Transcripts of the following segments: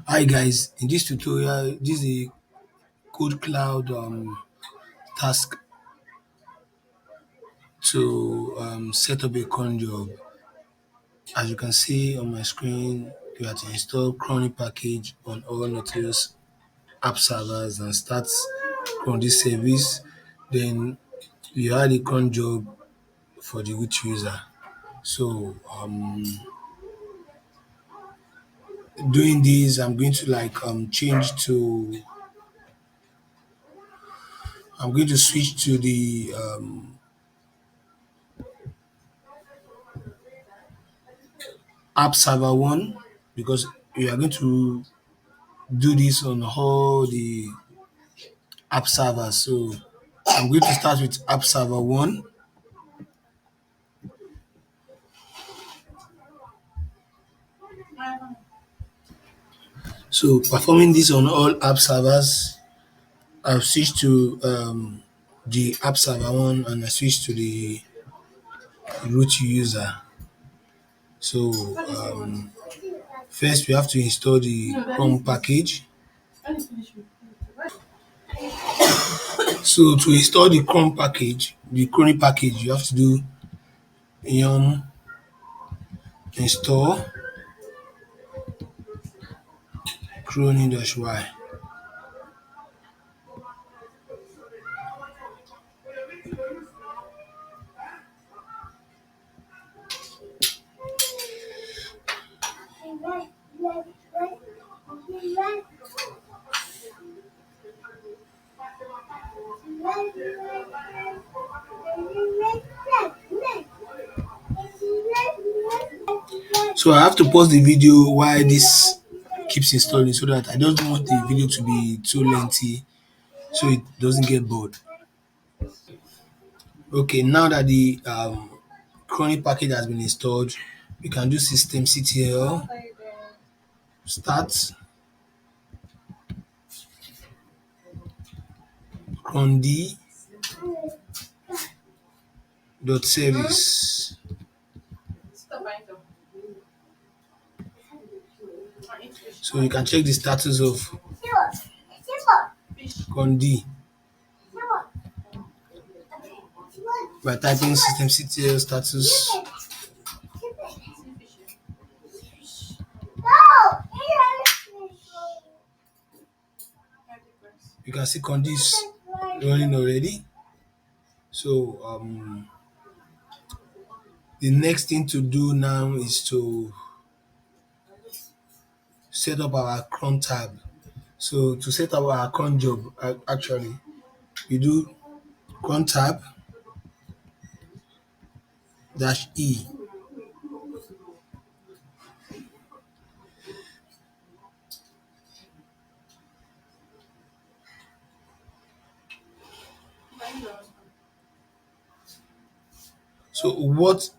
Hi guys, in this tutorial, this is a code cloud task to set up a cron job. As you can see on my screen, you have to install cron package on all Nautilus app servers and start from this service. Then you add a cron job for the root user. So doing this, I'm going to change to I'm going to switch to the app server one because we are going to do this on all the app servers. So I'm going to start with app server one. So performing this on all app servers, I've switched to the app server one and I switched to the root user. So first we have to install the Chrome package. So to install the Chrome package, the Chrome package, you have to do yum install cron-y. So I have to pause the video while this keeps installing so that I don't want the video to be too lengthy so it doesn't get bored. Okay, now that the chronic package has been installed, we can do systemctl start cron dot service. So you can check the status of cron by typing systemctl status. You can see cron is running already. So the next thing to do now is to set up our cron tab. So to set up our cron job, actually, we do cron tab -e. So what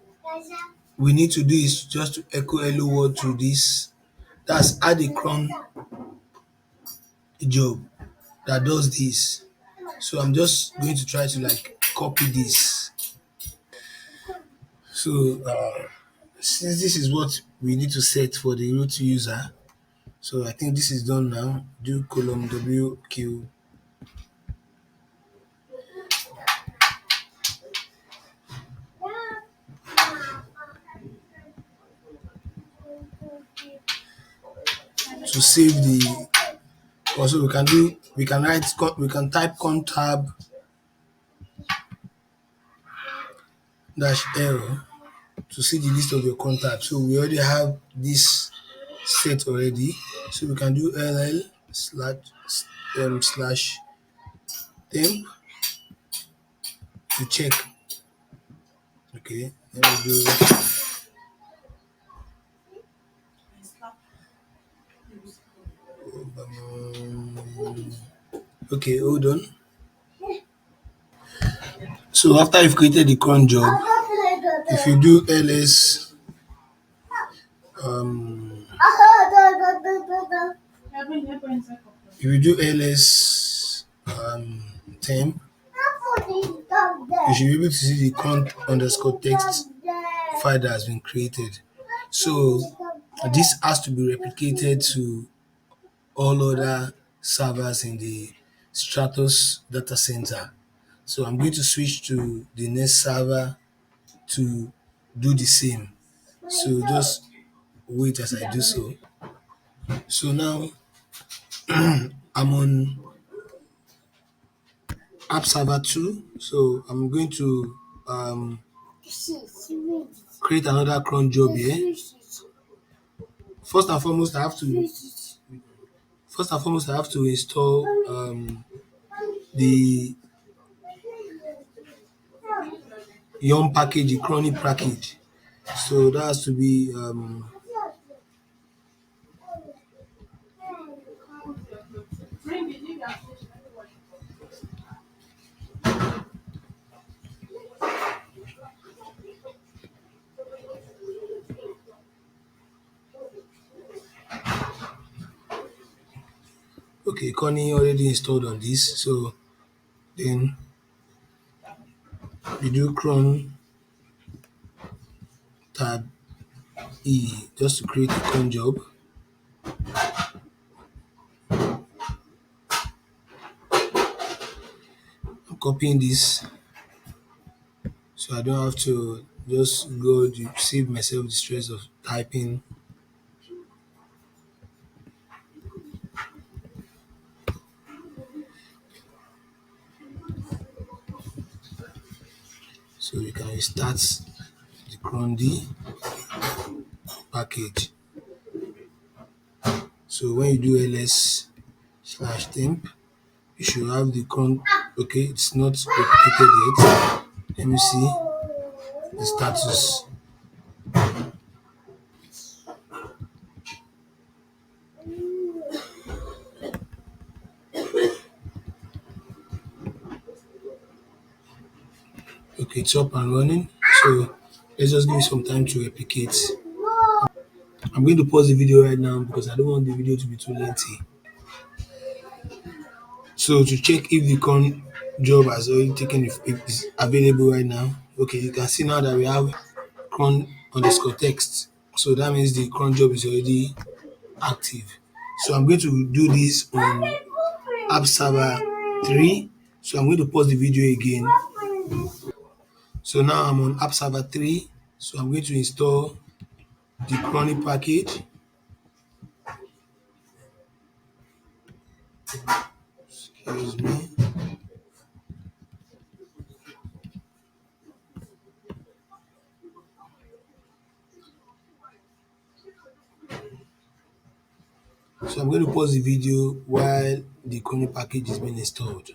we need to do is just to echo hello world to this. That's add a cron job that does this. So I'm just going to try to copy this. So since this is what we need to set for the root user, so I think this is done now. Do column WQ. To save the also we can type contab -l to see the list of your contacts. So we already have this set already. So we can do ll slash temp to check. Okay, let me do okay, hold on. So after you've created the cron job, if you do ls if you do ls temp, you should be able to see the cron underscore text file that has been created. So this has to be replicated to all other servers in the Stratos data center. So I'm going to switch to the next server to do the same. So just wait as I do so. So now I'm on app server 2. So I'm going to create another cron job here. First and foremost, I have to install the Yum package, the chronic package. So that has to be okay. Connie already installed on this. So then we do cron tab E just to create a cron job. I'm copying this so I don't have to just go to save myself the stress of typing. So you can start the cron D package. So when you do ls/temp, you should have the cron. Okay, it's not replicated yet. Let me see the status. Okay, it's up and running. So let's just give it some time to replicate. I'm going to pause the video right now because I don't want the video to be too lengthy. So to check if the cron job has already taken, if it's available right now. Okay, you can see now that we have cron underscore text. So that means the cron job is already active. So I'm going to do this on app server 3. So I'm going to pause the video again. So now I'm on app server 3. So I'm going to install the chronic package. Excuse me. So I'm going to pause the video while the chronic package is being installed.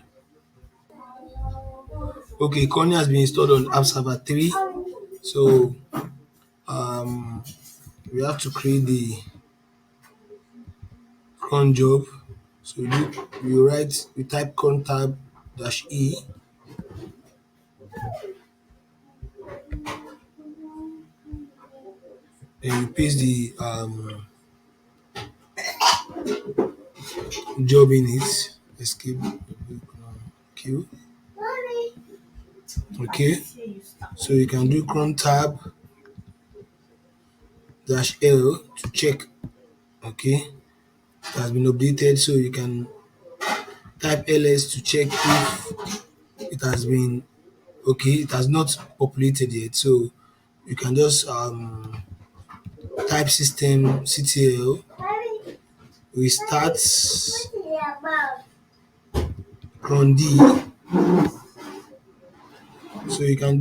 Okay, Connie has been installed on app server 3. So we have to create the cron job. So we type cron tab dash E. Then you paste the job in it. Escape Q. Okay. So you can do cron tab dash L to check. Okay. It has been updated, so you can type ls to check if it has been okay. It has not populated yet, so you can just type systemctl restart cron D. So you can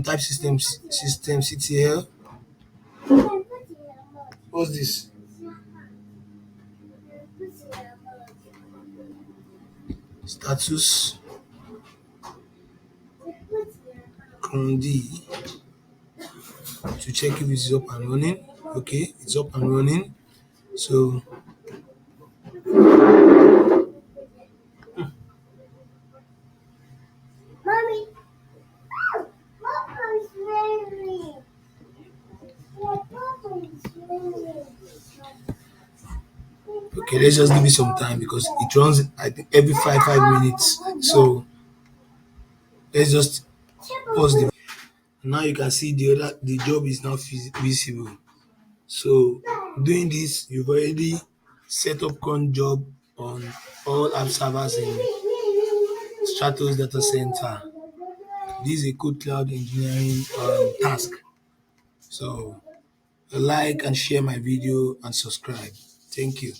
type systemctl. What's this? Status cron D to check if it's up and running. Okay, it's up and running. So okay, let's just give it some time because it runs I think every five minutes. So let's just pause the. Now you can see the job is now visible. So doing this, you've already set up cron job on all app servers in Stratos data center. This is a code cloud engineering task. So like and share my video and subscribe. Thank you.